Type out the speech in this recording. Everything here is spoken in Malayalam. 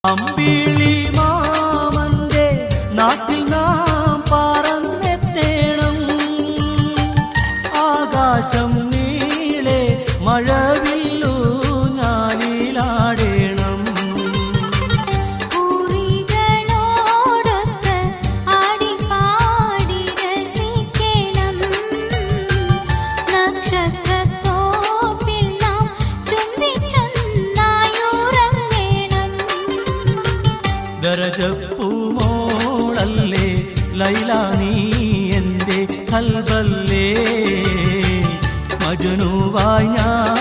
അമ്പിളി മാമന്റെ നാട്ടിൽ നാം പറന്നെത്തേണം. ആകാശം നീളെ മഴവില്ലു ഞാലിലാടേണം. പൂരികളോടൊത്ത് ആടിപ്പാടി രസിക്കണം. നക്ഷത്രത്തോപ്പിൽ നാം ചുംബിച്ചൊന്നായുറങ്ങണം. ദരജപ്പൂമോളല്ലേ ലൈല നീ എൻ്റെ കൽബല്ലേ. മജ്നൂവായി ഞാൻ